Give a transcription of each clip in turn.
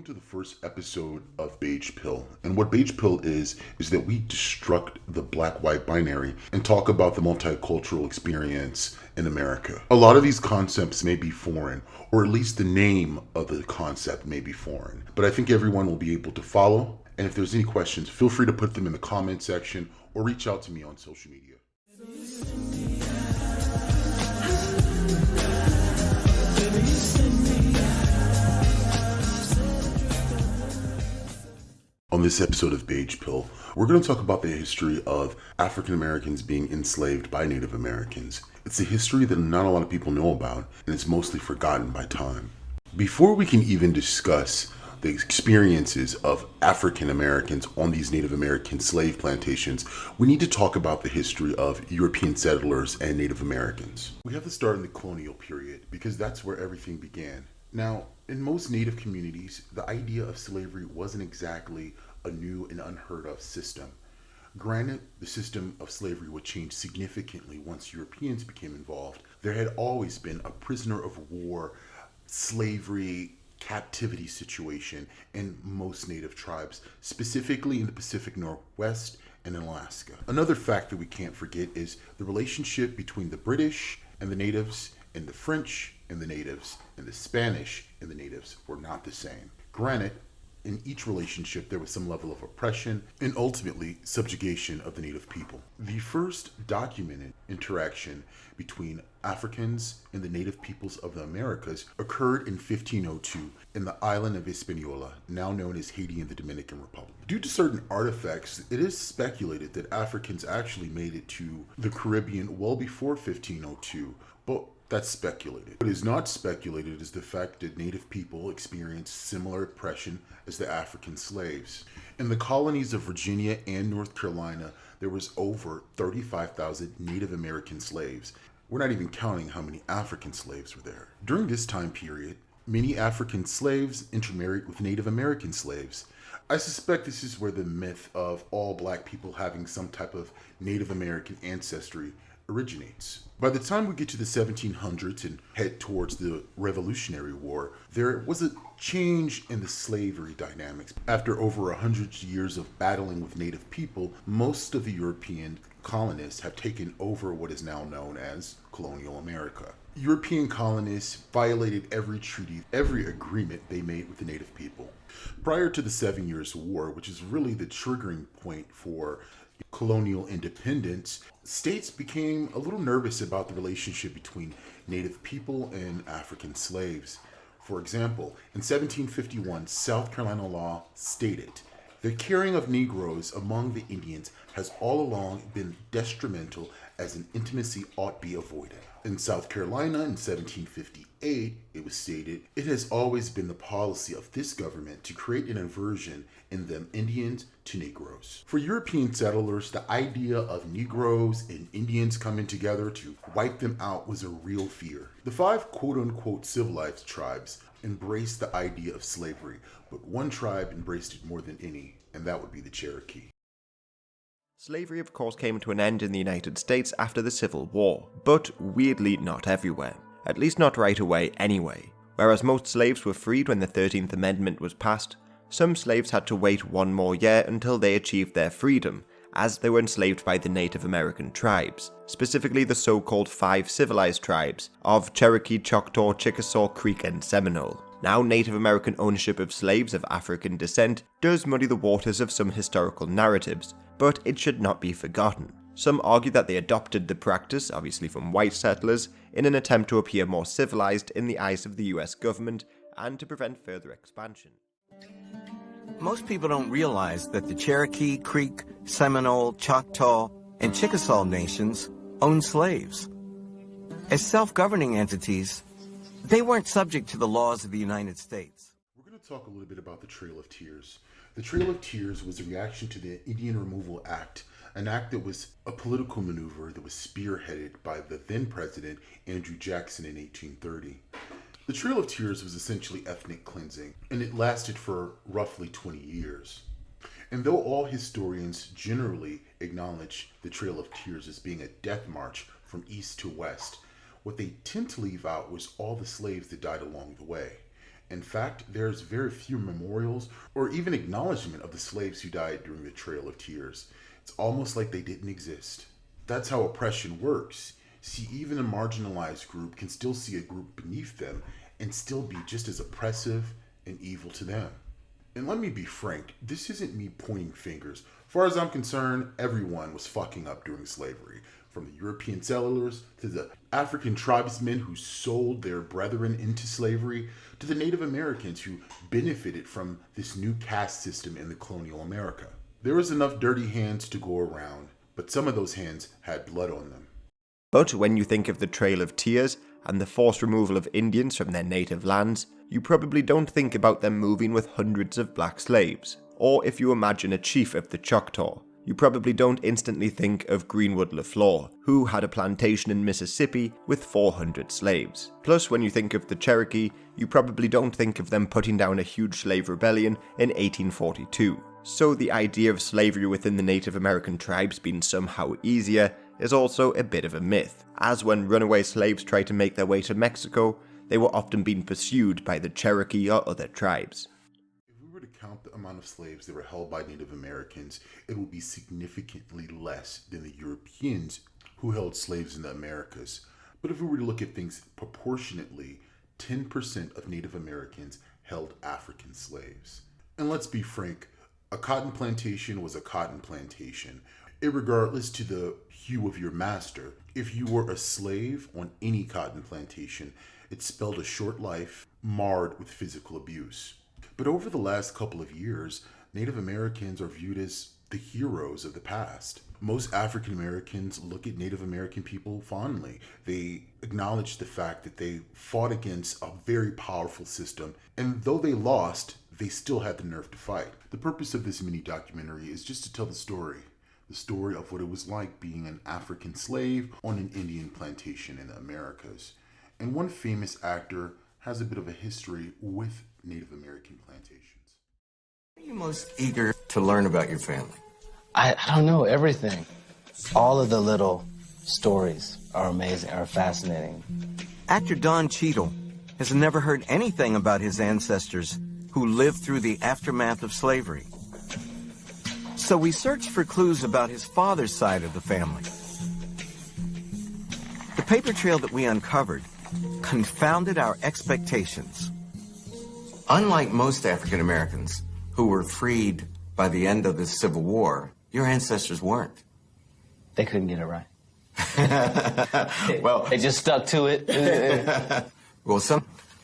to the first episode of Beige Pill. And what Beige Pill is that we destruct the black-white binary and talk about the multicultural experience in America. A lot of these concepts may be foreign, or at least the name of the concept may be foreign. But I think everyone will be able to follow. And if there's any questions, feel free to put them in the comment section or reach out to me on social media. On this episode of Beige Pill, we're going to talk about the history of African Americans being enslaved by Native Americans. It's a history that not a lot of people know about, and it's mostly forgotten by time. Before we can even discuss the experiences of African Americans on these Native American slave plantations, we need to talk about the history of European settlers and Native Americans. We have to start in the colonial period because that's where everything began. Now, in most Native communities, the idea of slavery wasn't exactly a new and unheard of system. Granted, the system of slavery would change significantly once Europeans became involved. There had always been a prisoner of war, slavery, captivity situation in most Native tribes, specifically in the Pacific Northwest and in Alaska. Another fact that we can't forget is the relationship between the British and the Natives, and the French and the Natives, and the Spanish and the Natives were not the same. Granted, in each relationship there was some level of oppression and ultimately subjugation of the Native people. The first documented interaction between Africans and the Native peoples of the Americas occurred in 1502 in the island of Hispaniola, now known as Haiti and the Dominican Republic. Due to certain artifacts, it is speculated that Africans actually made it to the Caribbean well before 1502, but that's speculated. What is not speculated is the fact that Native people experienced similar oppression as the African slaves. In the colonies of Virginia and North Carolina, there was over 35,000 Native American slaves. We're not even counting how many African slaves were there. During this time period, many African slaves intermarried with Native American slaves. I suspect this is where the myth of all black people having some type of Native American ancestry originates. By the time we get to the 1700s and head towards the Revolutionary War, there was a change in the slavery dynamics. After over 100 years of battling with Native people, most of the European colonists have taken over what is now known as colonial America. European colonists violated every treaty, every agreement they made with the Native people. Prior to the 7 Years' War, which is really the triggering point for colonial independence, states became a little nervous about the relationship between Native people and African slaves. For example, in 1751, South Carolina law stated, "The carrying of Negroes among the Indians has all along been detrimental, as an intimacy ought be avoided." In South Carolina in 1758, it was stated, "It has always been the policy of this government to create an aversion in them Indians to Negroes." For European settlers, the idea of Negroes and Indians coming together to wipe them out was a real fear. The 5 quote-unquote civilized tribes embraced the idea of slavery, but one tribe embraced it more than any, and that would be the Cherokee. Slavery, of course, came to an end in the United States after the Civil War, but weirdly not everywhere. At least not right away anyway. Whereas most slaves were freed when the 13th Amendment was passed, some slaves had to wait one more year until they achieved their freedom, as they were enslaved by the Native American tribes, specifically the so-called 5 civilized tribes of Cherokee, Choctaw, Chickasaw, Creek, and Seminole. Now, Native American ownership of slaves of African descent does muddy the waters of some historical narratives, but it should not be forgotten. Some argue that they adopted the practice, obviously from white settlers, in an attempt to appear more civilized in the eyes of the US government and to prevent further expansion. Most people don't realize that the Cherokee, Creek, Seminole, Choctaw, and Chickasaw nations owned slaves. As self-governing entities, they weren't subject to the laws of the United States. We're going to talk a little bit about the Trail of Tears. The Trail of Tears was a reaction to the Indian Removal Act, an act that was a political maneuver that was spearheaded by the then president Andrew Jackson in 1830. The Trail of Tears was essentially ethnic cleansing, and it lasted for roughly 20 years. And though all historians generally acknowledge the Trail of Tears as being a death march from east to west, what they tend to leave out was all the slaves that died along the way. In fact, there's very few memorials or even acknowledgement of the slaves who died during the Trail of Tears. It's almost like they didn't exist. That's how oppression works. See, even a marginalized group can still see a group beneath them and still be just as oppressive and evil to them. And let me be frank, this isn't me pointing fingers. As far as I'm concerned, everyone was fucking up during slavery. From the European settlers, to the African tribesmen who sold their brethren into slavery, to the Native Americans who benefited from this new caste system in the colonial America. There was enough dirty hands to go around, but some of those hands had blood on them. But when you think of the Trail of Tears and the forced removal of Indians from their native lands, you probably don't think about them moving with hundreds of black slaves. Or if you imagine a chief of the Choctaw, you probably don't instantly think of Greenwood LaFleur, who had a plantation in Mississippi with 400 slaves. Plus, when you think of the Cherokee, you probably don't think of them putting down a huge slave rebellion in 1842. So the idea of slavery within the Native American tribes being somehow easier is also a bit of a myth, as when runaway slaves tried to make their way to Mexico, they were often being pursued by the Cherokee or other tribes. If we were to count the amount of slaves that were held by Native Americans, it would be significantly less than the Europeans who held slaves in the Americas. But if we were to look at things proportionately, 10% of Native Americans held African slaves. And let's be frank, a cotton plantation was a cotton plantation. Irregardless to the hue of your master, if you were a slave on any cotton plantation, it spelled a short life marred with physical abuse. But over the last couple of years, Native Americans are viewed as the heroes of the past. Most African Americans look at Native American people fondly. They acknowledge the fact that they fought against a very powerful system, and though they lost, they still had the nerve to fight. The purpose of this mini documentary is just to tell the story of what it was like being an African slave on an Indian plantation in the Americas. And one famous actor has a bit of a history with Native American plantations. What are you most eager to learn about your family? I don't know, everything. All of the little stories are amazing, are fascinating. Actor Don Cheadle has never heard anything about his ancestors who lived through the aftermath of slavery. So we searched for clues about his father's side of the family. The paper trail that we uncovered confounded our expectations. Unlike most African Americans who were freed by the end of the Civil War, your ancestors weren't. They couldn't get it right. Well, they just stuck to it. Well,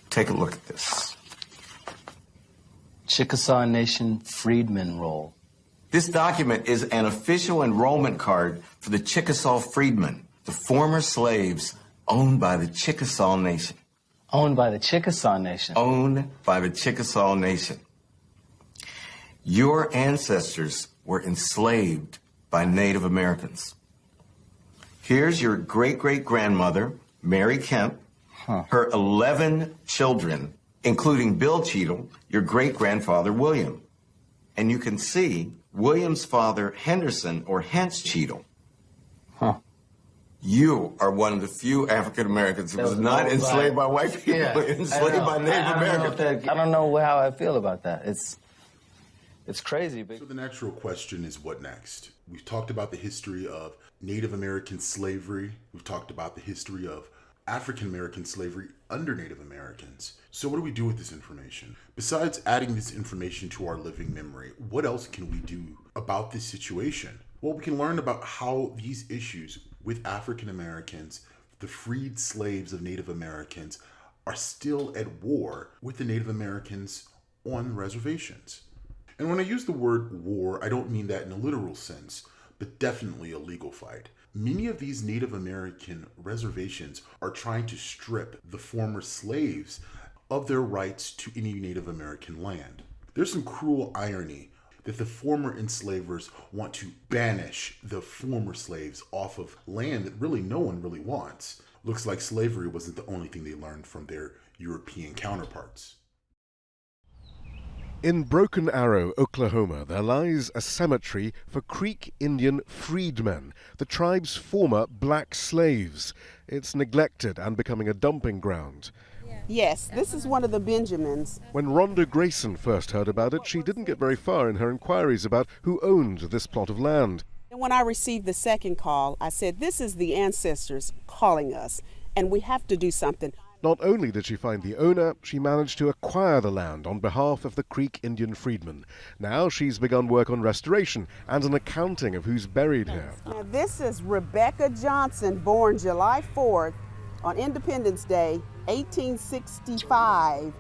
take a look at this. Chickasaw Nation Freedmen Roll. This document is an official enrollment card for the Chickasaw freedmen, the former slaves owned by the Chickasaw Nation. Owned by the Chickasaw Nation? Owned by the Chickasaw Nation. Your ancestors were enslaved by Native Americans. Here's your great-great-grandmother, Mary Kemp, her 11 children, including Bill Cheadle, your great-grandfather, William. And you can see William's father, Henderson, or Hence Cheadle. You are one of the few African Americans who was not enslaved by white people, but enslaved by Native Americans. I don't know how I feel about that. It's crazy. So the natural question is, what next? We've talked about the history of Native American slavery. We've talked about the history of African American slavery under Native Americans. So what do we do with this information? Besides adding this information to our living memory, what else can we do about this situation? Well, we can learn about how these issues with African Americans, the freed slaves of Native Americans, are still at war with the Native Americans on reservations. And when I use the word war, I don't mean that in a literal sense, but definitely a legal fight. Many of these Native American reservations are trying to strip the former slaves of their rights to any Native American land. There's some cruel irony that the former enslavers want to banish the former slaves off of land that really no one really wants. Looks like slavery wasn't the only thing they learned from their European counterparts. In Broken Arrow, Oklahoma, there lies a cemetery for Creek Indian freedmen, the tribe's former black slaves. It's neglected and becoming a dumping ground. Yeah. Yes, this is one of the Benjamins. When Rhonda Grayson first heard about it, she didn't get very far in her inquiries about who owned this plot of land. And when I received the second call, I said, this is the ancestors calling us, and we have to do something. Not only did she find the owner, she managed to acquire the land on behalf of the Creek Indian freedmen. Now she's begun work on restoration and an accounting of who's buried here. Now, this is Rebecca Johnson, born July 4th on Independence Day, 1865.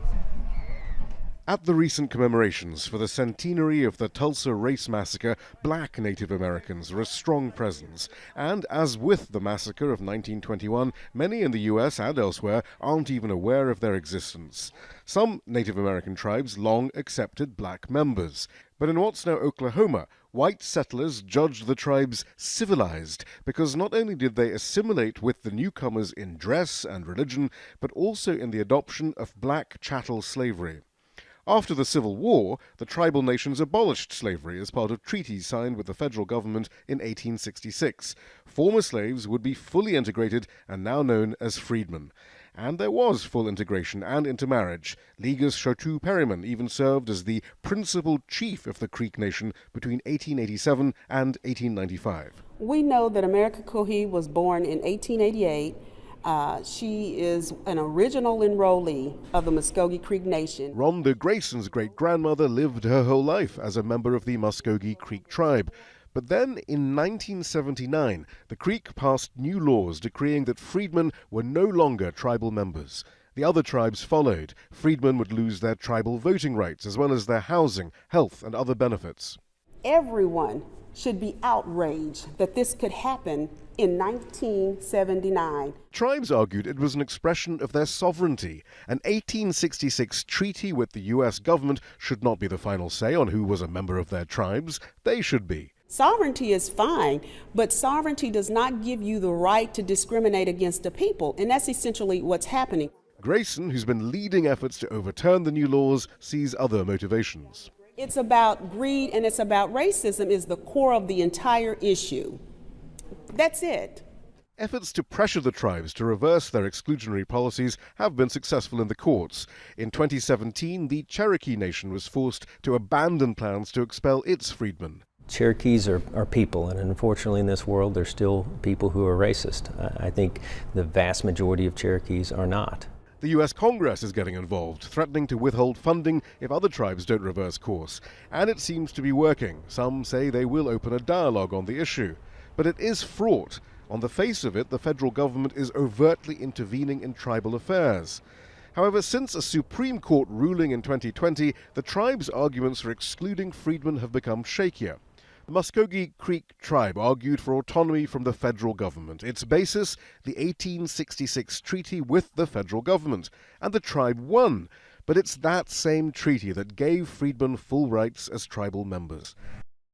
At the recent commemorations for the centenary of the Tulsa Race Massacre, black Native Americans are a strong presence. And as with the massacre of 1921, many in the US and elsewhere aren't even aware of their existence. Some Native American tribes long accepted black members. But in what's now Oklahoma, white settlers judged the tribes civilized because not only did they assimilate with the newcomers in dress and religion, but also in the adoption of black chattel slavery. After the Civil War, the tribal nations abolished slavery as part of treaties signed with the federal government in 1866. Former slaves would be fully integrated and now known as freedmen. And there was full integration and intermarriage. Ligas Choteau Perryman even served as the principal chief of the Creek Nation between 1887 and 1895. We know that America Cohee was born in 1888. She is an original enrollee of the Muskogee Creek Nation. Rhonda Grayson's great-grandmother lived her whole life as a member of the Muskogee Creek tribe. But then, in 1979, the Creek passed new laws decreeing that freedmen were no longer tribal members. The other tribes followed. Freedmen would lose their tribal voting rights, as well as their housing, health, and other benefits. Everyone should be outraged that this could happen in 1979. Tribes argued it was an expression of their sovereignty. An 1866 treaty with the U.S. government should not be the final say on who was a member of their tribes. They should be. Sovereignty is fine, but sovereignty does not give you the right to discriminate against a people, and that's essentially what's happening. Grayson, who's been leading efforts to overturn the new laws, sees other motivations. It's about greed and it's about racism is the core of the entire issue. That's it. Efforts to pressure the tribes to reverse their exclusionary policies have been successful in the courts. In 2017, the Cherokee Nation was forced to abandon plans to expel its freedmen. Cherokees are people, and unfortunately in this world there's still people who are racist. I think the vast majority of Cherokees are not. The U.S. Congress is getting involved, threatening to withhold funding if other tribes don't reverse course. And it seems to be working. Some say they will open a dialogue on the issue. But it is fraught. On the face of it, the federal government is overtly intervening in tribal affairs. However, since a Supreme Court ruling in 2020, the tribe's arguments for excluding freedmen have become shakier. The Muskogee Creek tribe argued for autonomy from the federal government. Its basis, the 1866 treaty with the federal government. And the tribe won. But it's that same treaty that gave freedmen full rights as tribal members.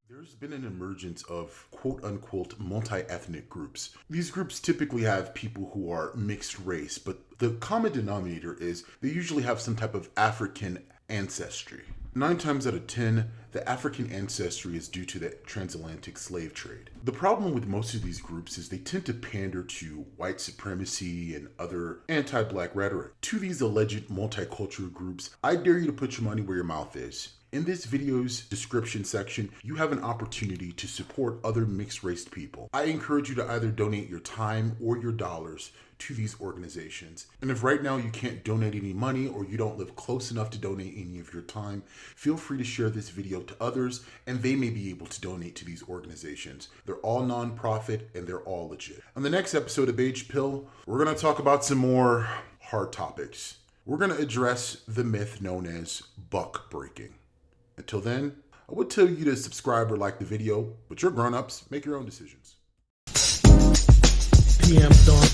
There's been an emergence of quote-unquote multi-ethnic groups. These groups typically have people who are mixed race, but the common denominator is they usually have some type of African ancestry. 9 times out of 10, the African ancestry is due to the transatlantic slave trade. The problem with most of these groups is they tend to pander to white supremacy and other anti-black rhetoric. To these alleged multicultural groups, I dare you to put your money where your mouth is. In this video's description section, you have an opportunity to support other mixed-race people. I encourage you to either donate your time or your dollars to these organizations. And if right now you can't donate any money or you don't live close enough to donate any of your time, feel free to share this video to others and they may be able to donate to these organizations. They're all non-profit and they're all legit. On the next episode of Beige Pill, we're going to talk about some more hard topics. We're going to address the myth known as buck breaking. Until then, I would tell you to subscribe or like the video, but you're grown-ups, make your own decisions. PM Dawn.